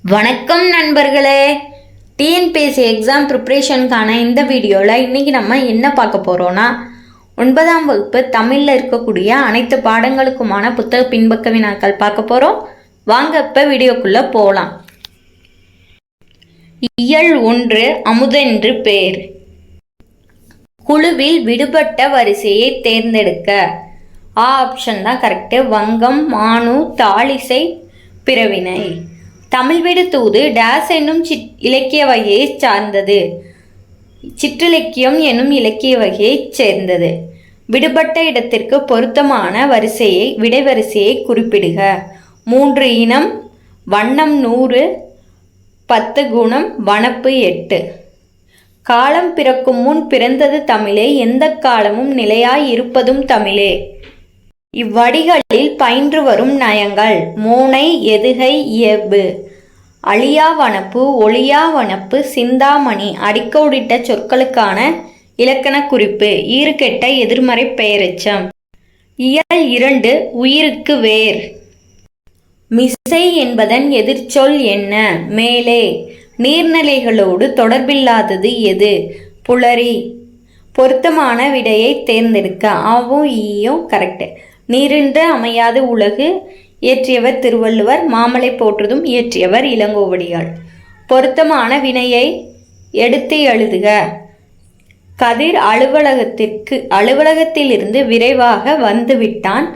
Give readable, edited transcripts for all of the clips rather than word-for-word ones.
வணக்கம் நண்பர்களே. TNPSC exam ப்ரிப்ரேஷனுக்கான இந்த வீடியோவில் இன்றைக்கி நம்ம என்ன பார்க்க போகிறோன்னா 9ஆம் வகுப்பு தமிழில் இருக்கக்கூடிய அனைத்து பாடங்களுக்குமான புத்தக பின்பக்க வினாக்கள் பார்க்க போகிறோம். வாங்க இப்போ வீடியோக்குள்ளே போகலாம். இயல் 1 அமுதென்று பேர். குழுவில் விடுபட்ட வரிசையை தேர்ந்தெடுக்க. ஆப்ஷன் தான் கரெக்டு. வங்கம், மானு, தாளிசை, பிறவினை. தமிழ் விடு தூது டேஸ் என்னும் இலக்கிய வகையை சார்ந்தது. சிற்றிலக்கியம் என்னும் இலக்கிய வகையைச் சேர்ந்தது. விடுபட்ட இடத்திற்கு பொருத்தமான விடைவரிசையை குறிப்பிடுக. 3 இனம், வண்ணம் 100, 10 குணம், வனப்பு 8. காலம் பிறக்கும் முன் பிறந்தது தமிழே, எந்த காலமும் நிலையாய் இருப்பதும் தமிழே. இவ்வடிகளில் பயின்று வரும் நயங்கள். மோனை, எதுகை, இயல்பு. அழியா வனப்பு, ஒளியா வனப்பு, சிந்தாமணி. அடிக்கோடிட்ட சொற்களுக்கான இலக்கண குறிப்பு. ஈறுகெட்ட எதிர்மறை பெயரெச்சம். இயல் 2 உயிருக்கு வேர். மிசை என்பதன் எதிர்ச்சொல் என்ன? மேலே. நீர்நிலைகளோடு தொடர்பில்லாதது எது? புலரி. பொருத்தமான விடையை தேர்ந்தெடுக்க. ஆவும் ஈயும் கரெக்டு. நீரின்றி அமையாது உலகு இயற்றியவர் திருவள்ளுவர். மாமலை போற்றுதும் இயற்றியவர் இளங்கோவடிகள். பொருத்தமான வினையை எடுத்து எழுதுக. கதிர் அலுவலகத்திலிருந்து விரைவாக வந்துவிட்டான்.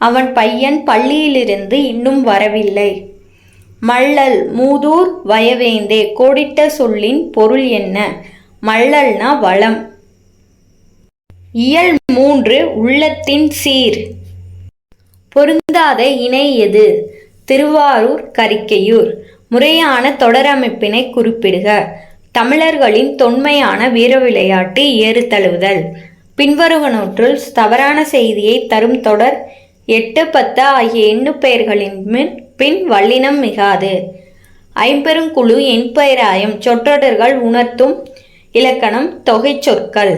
அவன் பையன் பள்ளியிலிருந்து இன்னும் வரவில்லை. மள்ளல் மூதூர் வயவேந்தே. கோடிட்ட சொல்லின் பொருள் என்ன? மள்ளல்னா வளம். இயல் 3 உள்ளத்தின் சீர். பொருந்தாத இணை எது? திருவாரூர், கரிக்கையூர். முறையான தொடரமைப்பினை குறிப்பிடுக. தமிழர்களின் தொன்மையான வீர விளையாட்டு ஏறு தழுவுதல். பின்வருவனவற்றுள் தவறான செய்தியை தரும் தொடர் 8, 10 ஆகிய எண்ணுப்பெயர்களின் பின் வல்லினம் மிகாது. ஐம்பெருங்குழு எண்பெயராயம். சொற்றொடர்கள் உணர்த்தும் இலக்கணம். தொகை சொற்கள்.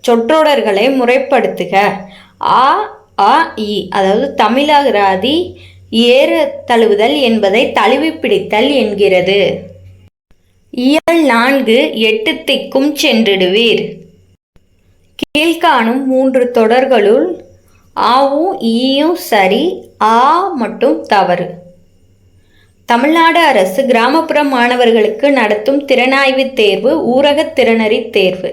சொற்றொடர்களை முறைப்படுத்துக. ஆ, அ, இ அதாவது தமிழகராதி ஏறு தழுவுதல் என்பதை தழுவி பிடித்தல் என்கிறது. இயல் 4 8 திக்கும் சென்றிடுவீர். கீழ்காணும் 3 தொடர்களுள் ஆவும் ஈயும் சரி, ஆ மட்டும் தவறு. தமிழ்நாடு அரசு கிராமப்புற மாணவர்களுக்கு நடத்தும் திறனாய்வு தேர்வு ஊரக திறனறி தேர்வு.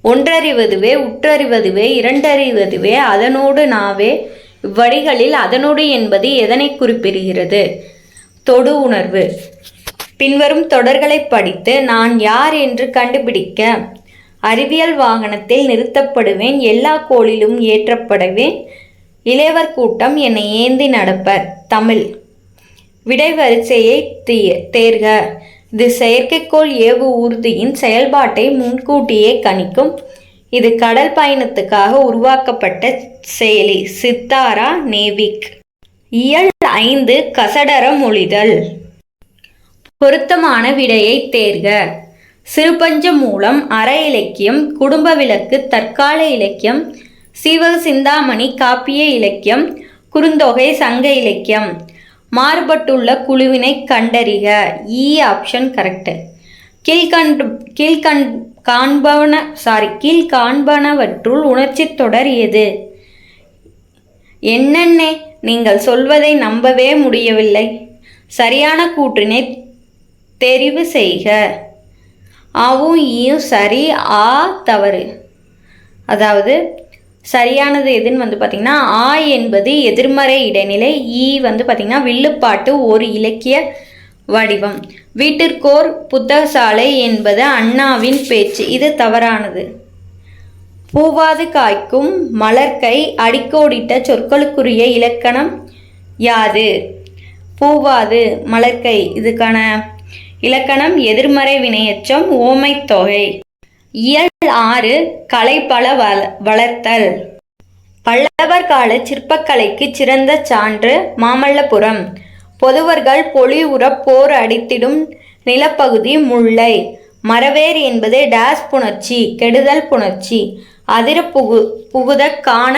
ஒன்றறிவதுவே, உற்றறிவதுவே, இரண்டறிவதுவே, அதனோடு நாவே. இவ்வடிகளில் அதனோடு என்பது எதனை குறிப்பிடுகிறது? தொடு உணர்வு. பின்வரும் தொடர்களை படித்து நான் யார் என்று கண்டுபிடிக்க. அறிவியல் வாகனத்தில் நிறுத்தப்படுவேன், எல்லா கோளிலும் ஏற்றப்படுவேன், இளையவர் கூட்டம் என்னை ஏந்தி நடப்பர். தமிழ். விடைவரிசையை தேர்க. இது செயற்கைக்கோள் ஏவு ஊர்தியின் செயல்பாட்டை முன்கூட்டியே கணிக்கும். இது கடல் பயணத்துக்காக உருவாக்கப்பட்ட செயலி. சித்தாரா நேவிக். இயல் 5 கசடர மொழிதல். பொருத்தமான விடையை தேர்க. சிறுபஞ்ச மூலம், அற இலக்கியம், குடும்ப விளக்கு, தற்கால இலக்கியம், சீவக சிந்தாமணி, காப்பிய இலக்கியம், குறுந்தொகை, சங்க இலக்கியம். மாறுபட்டுள்ள குழுவினை கண்டறிக. இ ஆப்ஷன் கரெக்டு. கீழ்காண்பனவற்றுள் உணர்ச்சி தொடர் எது? என்னென்ன நீங்கள் சொல்வதை நம்பவே முடியவில்லை. சரியான கூற்றினை தெரிவு செய்க. ஆவும் ஈயும் சரி, ஆ தவறு. அதாவது சரியானது எதுன்னு பார்த்திங்கன்னா ஆ என்பது எதிர்மறை இடைநிலை. ஈ பார்த்திங்கன்னா வில்லுப்பாட்டு ஒரு இலக்கிய வடிவம். வீட்டிற்கோர் புத்தகசாலை என்பது அண்ணாவின் பேச்சு. இது தவறானது. பூவாது காய்க்கும் மலர்கை அடிக்கோடிட்ட சொற்களுக்குரிய இலக்கணம் யாது? பூவாது, மலர்கை. இதுக்கான இலக்கணம் எதிர்மறை வினையெச்சம், ஓமை தொகை. இயல் 6 கலை பல வளர்த்தல். பல்லவர் கால சிற்பக்கலைக்கு சிறந்த சான்று மாமல்லபுரம். பொதுவர்கள் பொலிவுற போர் அடித்திடும் நிலப்பகுதி முல்லை. மரவேர் என்பது டேஸ் புணர்ச்சி, கெடுதல் புணர்ச்சி. அதிர புகுத காண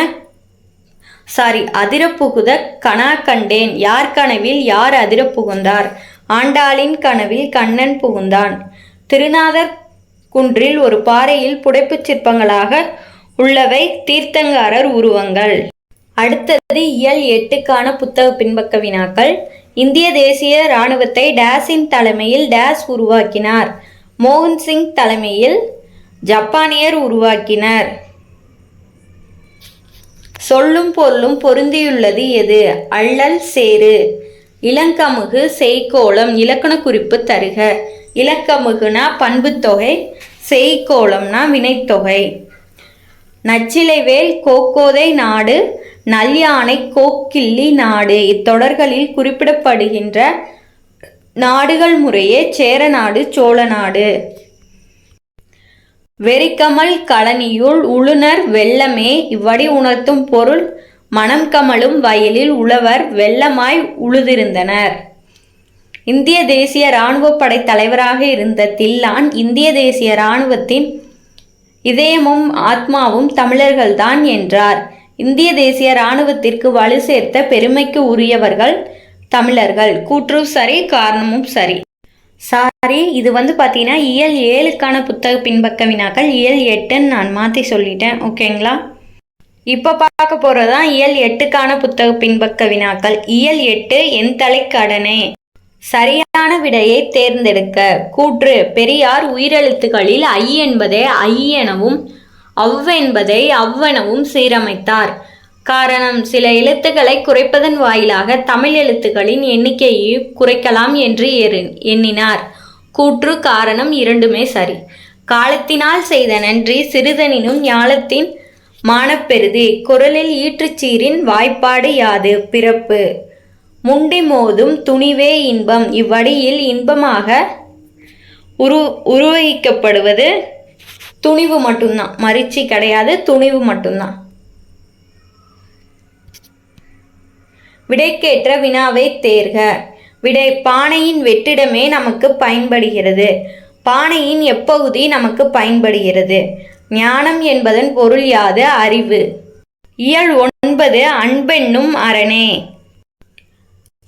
அதிரப்புகுத கனா கண்டேன். யார் கனவில் யார் அதிரப்புகுந்தார்? ஆண்டாளின் கனவில் கண்ணன் புகுந்தான். திருநாதர் குன்றில் ஒரு பாறையில் புடைப்புச் சிற்பங்களாக உள்ளவை தீர்த்தங்காரர் உருவங்கள். அடுத்தது இயல் 8க்கான புத்தக பின்பக்க வினாக்கள். இந்திய தேசிய இராணுவத்தை டேஸின் தலைமையில் டேஸ் உருவாக்கினார். மோகன் சிங் தலைமையில் ஜப்பானியர் உருவாக்கினர். சொல்லும் பொருளும் பொருந்தியுள்ளது எது? அள்ளல் சேரு. இளங்கமுகு செய்கோளம். இலக்கண குறிப்பு தருக. இலக்கமுகுனா பண்புத்தொகை, செய்கோளம்னா வினைத்தொகை. நச்சிலைவேல் கோக்கோதை நாடு, நல்யானை கோக்கிள்ளி நாடு. இத்தொடர்களில் குறிப்பிடப்படுகின்ற நாடுகள் முறையே சேர நாடு, சோழ நாடு. வெறிக்கமல் கழனியுள் உழுனர் வெள்ளமே. இவ்வடி உணர்த்தும் பொருள் மனம் கமலும் வயலில் உழவர் வெள்ளமாய் உழுதிருந்தனர். இந்திய தேசிய இராணுவ படை தலைவராக இருந்த தில்லான் இந்திய தேசிய இராணுவத்தின் இதயமும் ஆத்மாவும் தமிழர்கள்தான் என்றார். இந்திய தேசிய இராணுவத்திற்கு வலு சேர்த்த பெருமைக்கு உரியவர்கள் தமிழர்கள். கூற்றும் சரி, காரணமும் சரி. இது பார்த்தீங்கன்னா இயல் 7க்கான புத்தக பின்பக்க வினாக்கள். இயல் 8ன்னு நான் மாற்றி சொல்லிட்டேன். ஓகேங்களா? இப்போ பார்க்க போகிறதான் இயல் 8க்கான புத்தக பின்பக்க வினாக்கள். இயல் 8 என் தலைக்கடனே. சரியான விடையை தேர்ந்தெடுக்க. கூற்று: பெரியார் உயிரெழுத்துக்களில் ஐ என்பதை ஐ எனவும் அவ்வென்பதை அவ்வெனவும் சீரமைத்தார். காரணம்: சில எழுத்துக்களை குறைப்பதன் வாயிலாக தமிழ் எழுத்துக்களின் எண்ணிக்கையை குறைக்கலாம் என்று எண்ணினார். கூற்று, காரணம் இரண்டுமே சரி. காலத்தினால் செய்த நன்றி சிறிதனினும் ஞாலத்தின் மானப்பெரிது. குரலில் ஈற்றுச்சீரின் வாய்ப்பாடு யாது? பிறப்பு. முண்டி மோதும் துணிவே இன்பம். இவ்வடியில் இன்பமாக உருவகிக்கப்படுவது துணிவு மட்டும்தான், மரிச்சி கிடையாது, துணிவு மட்டும்தான். விடைக்கேற்ற வினாவை தேர்க. விடை: பானையின் வெற்றிடமே நமக்கு பயன்படுகிறது. பானையின் எப்பகுதி நமக்கு பயன்படுகிறது? ஞானம் என்பதன் பொருள் யாது? அறிவு. இயல் 9 அன்பென்னும் அரணே.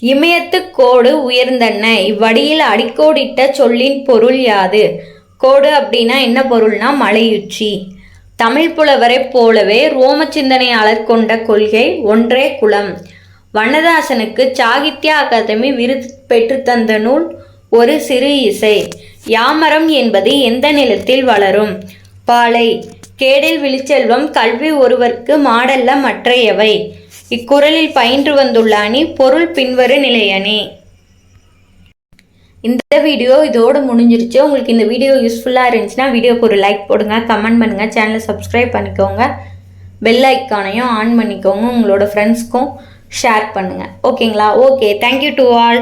இமயத்து கோடு உயர்ந்தன. இவ்வடியில் அடிக்கோடிட்ட சொல்லின் பொருள் யாது? கோடு அப்படின்னா என்ன பொருள்னா மலையுச்சி. தமிழ் புலவரைப் போலவே ரோம சிந்தனையாளர் கொண்ட கொள்கை ஒன்றே குலம். வண்ணதாசனுக்கு சாகித்ய அகாதமி விருது பெற்றுத்தந்த நூல் ஒரு சிறு இசை. யாமரம் என்பது எந்த நிலத்தில் வளரும்? பாலை. கேடில் விழிச்செல்வம் கல்வி ஒருவர்க்கு மாடல்ல மற்றையவை. இக்குறளில் பயின்று வந்துள்ள அணி பொருள் பின்வரு நிலையணி. இந்த வீடியோ இதோடு முடிஞ்சிருச்சு. உங்களுக்கு இந்த வீடியோ யூஸ்ஃபுல்லாக இருந்துச்சுன்னா வீடியோக்கு ஒரு லைக் போடுங்க, கமெண்ட் பண்ணுங்கள், சேனலை சப்ஸ்கிரைப் பண்ணிக்கோங்க, பெல் ஐக்கானையும் ஆன் பண்ணிக்கோங்க, உங்களோட ஃப்ரெண்ட்ஸ்க்கும் ஷேர் பண்ணுங்கள். ஓகேங்களா? Okay, thank you to all.